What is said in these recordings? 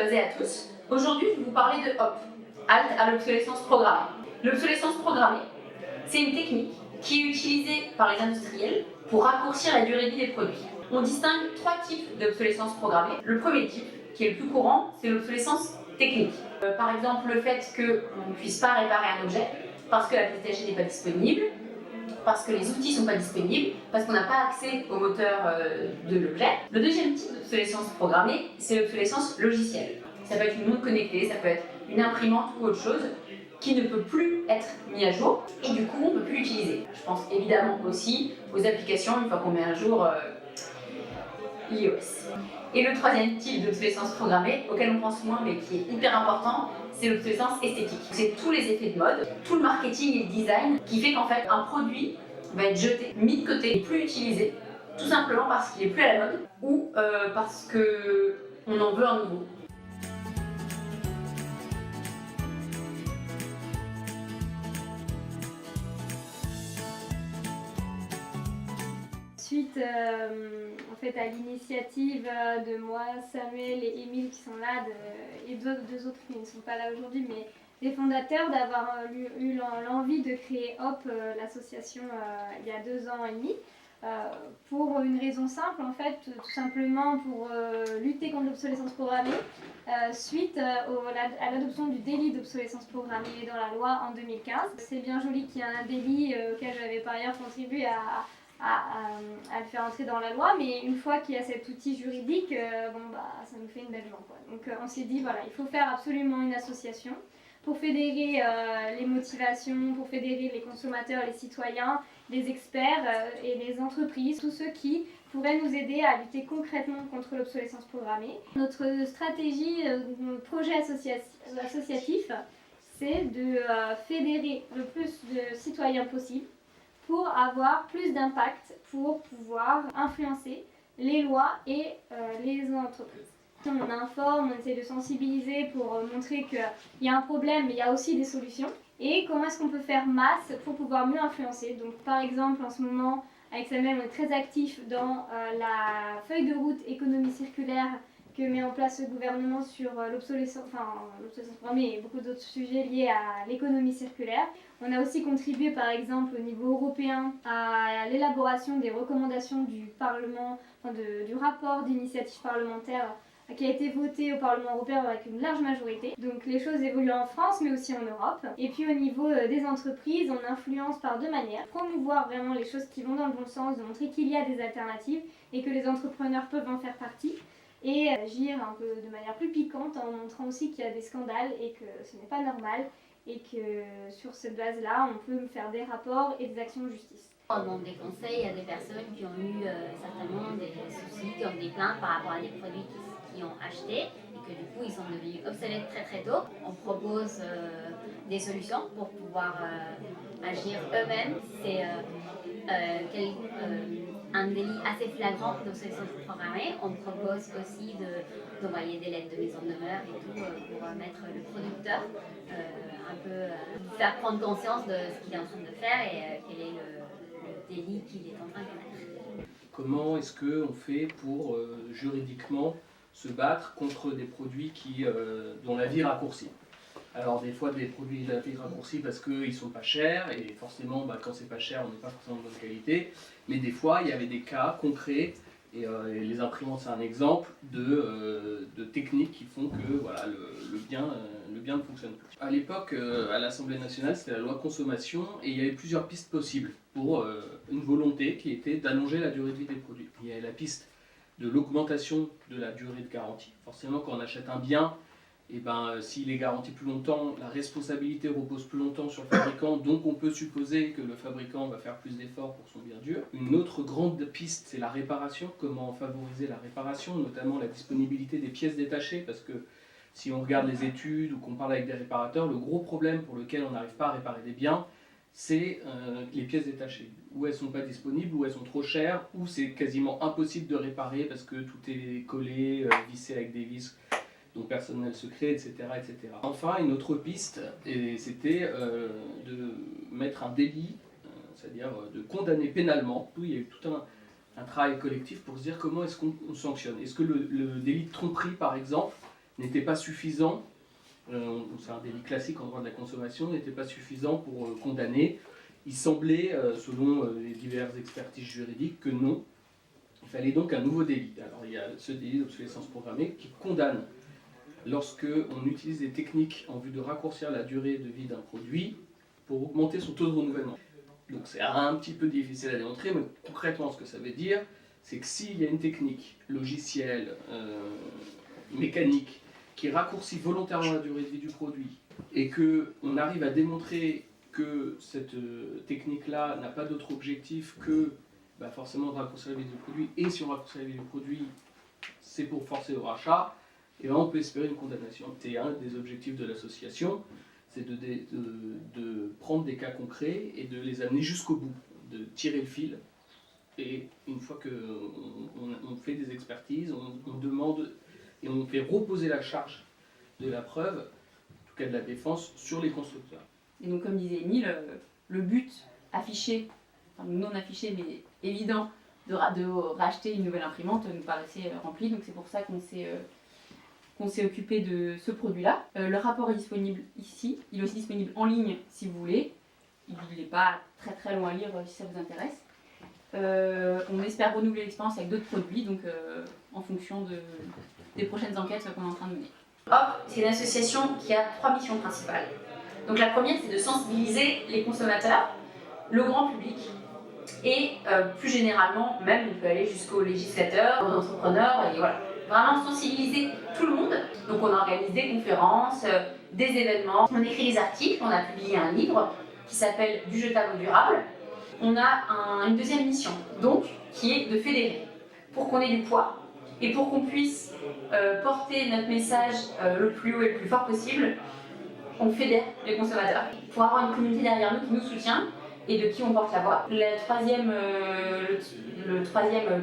et à tous. Aujourd'hui, je vais vous parler de HOP, halte à l'obsolescence programmée. L'obsolescence programmée, c'est une technique qui est utilisée par les industriels pour raccourcir la durée de vie des produits. On distingue trois types d'obsolescence programmée. Le premier type, qui est le plus courant, c'est l'obsolescence technique. Par exemple, le fait qu'on ne puisse pas réparer un objet parce que la pièce détachée n'est pas disponible, parce que les outils ne sont pas disponibles, parce qu'on n'a pas accès au moteur de l'objet. Le deuxième type d'obsolescence programmée, c'est l'obsolescence logicielle. Ça peut être une montre connectée, ça peut être une imprimante ou autre chose qui ne peut plus être mis à jour et du coup on ne peut plus l'utiliser. Je pense évidemment aussi aux applications une fois qu'on met à jour l'iOS. Et le troisième type d'obsolescence programmée, auquel on pense moins mais qui est hyper important, c'est l'obsolescence esthétique. C'est tous les effets de mode, tout le marketing et le design qui fait qu'en fait un produit va être jeté, mis de côté, plus utilisé, tout simplement parce qu'il n'est plus à la mode ou parce qu'on en veut un nouveau. Suite en fait, à l'initiative de moi, Samuel et Émile qui sont là, et deux autres qui ne sont pas là aujourd'hui, mais les fondateurs, d'avoir eu l'envie de créer HOP, l'association, il y a 2 ans et demi, pour une raison simple, en fait, tout simplement pour lutter contre l'obsolescence programmée, suite à l'adoption du délit d'obsolescence programmée dans la loi en 2015. C'est bien joli qu'il y ait un délit auquel j'avais par ailleurs contribué à le faire entrer dans la loi, mais une fois qu'il y a cet outil juridique, ça nous fait une belle jambe, quoi. Donc on s'est dit, voilà, il faut faire absolument une association pour fédérer les motivations, pour fédérer les consommateurs, les citoyens, les experts et les entreprises, tous ceux qui pourraient nous aider à lutter concrètement contre l'obsolescence programmée. Notre stratégie, notre projet associatif, c'est de fédérer le plus de citoyens possible pour avoir plus d'impact, pour pouvoir influencer les lois et les entreprises. On informe, on essaie de sensibiliser pour montrer qu'il y a un problème mais il y a aussi des solutions. Et comment est-ce qu'on peut faire masse pour pouvoir mieux influencer. Donc par exemple en ce moment avec Samuel on est très actif dans la feuille de route économie circulaire que met en place le gouvernement sur l'obsolescence programmée et beaucoup d'autres sujets liés à l'économie circulaire. On a aussi contribué par exemple au niveau européen à l'élaboration des recommandations du Parlement, du rapport d'initiative parlementaire qui a été voté au Parlement européen avec une large majorité. Donc les choses évoluent en France mais aussi en Europe. Et puis au niveau des entreprises, on influence par 2 manières. Promouvoir vraiment les choses qui vont dans le bon sens, de montrer qu'il y a des alternatives et que les entrepreneurs peuvent en faire partie. Et agir un peu de manière plus piquante en montrant aussi qu'il y a des scandales et que ce n'est pas normal et que sur cette base-là, on peut faire des rapports et des actions de justice. On demande des conseils à des personnes qui ont eu certainement des soucis, qui ont des plaintes par rapport à des produits qu'ils ont achetés et que du coup ils sont devenus obsolètes très très tôt. On propose des solutions pour pouvoir agir eux-mêmes. C'est un délit assez flagrant d'obsolescence programmée. On propose aussi d'envoyer des lettres de mise en demeure et tout pour mettre le producteur un peu faire prendre conscience de ce qu'il est en train de faire et quel est le délit qu'il est en train de commettre. Comment est-ce qu'on fait pour juridiquement se battre contre des produits dont la vie est raccourcie? Alors des fois des produits la vie raccourcie parce qu'ils ne sont pas chers et forcément quand c'est pas cher on n'est pas forcément de bonne qualité, mais des fois il y avait des cas concrets et les imprimantes c'est un exemple de techniques qui font que voilà, le bien ne fonctionne plus. À l'époque à l'Assemblée nationale c'était la loi consommation et il y avait plusieurs pistes possibles pour une volonté qui était d'allonger la durée de vie des produits. Il y avait la piste de l'augmentation de la durée de garantie. Forcément quand on achète un bien, et s'il est garanti plus longtemps, la responsabilité repose plus longtemps sur le fabricant, donc on peut supposer que le fabricant va faire plus d'efforts pour son bien dur. Une autre grande piste, c'est la réparation, comment favoriser la réparation, notamment la disponibilité des pièces détachées, parce que si on regarde les études ou qu'on parle avec des réparateurs, le gros problème pour lequel on n'arrive pas à réparer des biens, c'est les pièces détachées. Ou elles ne sont pas disponibles, ou elles sont trop chères, ou c'est quasiment impossible de réparer parce que tout est collé, vissé avec des vis, donc personnel secret, etc., etc. Enfin, une autre piste, c'était de mettre un délit, c'est-à-dire de condamner pénalement. Il y a eu tout un travail collectif pour se dire comment est-ce qu'on sanctionne. Est-ce que le délit de tromperie, par exemple, n'était pas suffisant, c'est un délit classique en droit de la consommation, n'était pas suffisant pour condamner. Il semblait, selon les diverses expertises juridiques, que non. Il fallait donc un nouveau délit. Alors il y a ce délit d'obsolescence programmée qui condamne lorsque on utilise des techniques en vue de raccourcir la durée de vie d'un produit pour augmenter son taux de renouvellement. Donc c'est un petit peu difficile à démontrer, mais concrètement ce que ça veut dire, c'est que s'il y a une technique logicielle, mécanique, qui raccourcit volontairement la durée de vie du produit, et qu'on arrive à démontrer que cette technique-là n'a pas d'autre objectif que forcément de raccourcir la vie du produit, et si on raccourcit la vie du produit, c'est pour forcer au rachat, et on peut espérer une condamnation. C'est un des objectifs de l'association, c'est de prendre des cas concrets et de les amener jusqu'au bout, de tirer le fil. Et une fois qu'on fait des expertises, on demande et on fait reposer la charge de la preuve, en tout cas de la défense, sur les constructeurs. Et donc comme disait Émile, le but affiché, enfin non affiché mais évident, de racheter une nouvelle imprimante nous paraissait rempli, donc c'est pour ça qu'on s'est occupé de ce produit-là. Le rapport est disponible ici, il est aussi disponible en ligne si vous voulez, il n'est pas très très loin à lire si ça vous intéresse. On espère renouveler l'expérience avec d'autres produits, donc en fonction des prochaines enquêtes qu'on est en train de mener. Hop, c'est une association qui a 3 missions principales. Donc la première, c'est de sensibiliser les consommateurs, le grand public, et plus généralement, même on peut aller jusqu'aux législateurs, aux entrepreneurs, et voilà. Vraiment sensibiliser tout le monde. Donc on organise des conférences, des événements, on écrit des articles, on a publié un livre qui s'appelle Du jetable au durable. On a une deuxième mission, donc, qui est de fédérer, pour qu'on ait du poids et pour qu'on puisse porter notre message le plus haut et le plus fort possible. On fédère les consommateurs pour avoir une communauté derrière nous qui nous soutient et de qui on porte la voix. Le troisième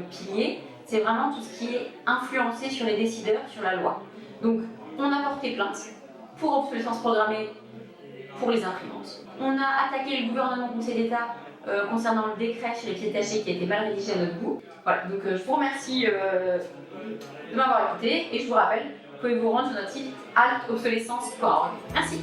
pilier, c'est vraiment tout ce qui est influencé sur les décideurs, sur la loi. Donc, on a porté plainte pour obsolescence programmée pour les imprimantes. On a attaqué le gouvernement Conseil d'État concernant le décret sur les pieds détachés qui a été mal rédigé à notre goût. Voilà, donc je vous remercie de m'avoir écouté et je vous rappelle, vous pouvez vous rendre sur notre site altobsolescence.org. Merci.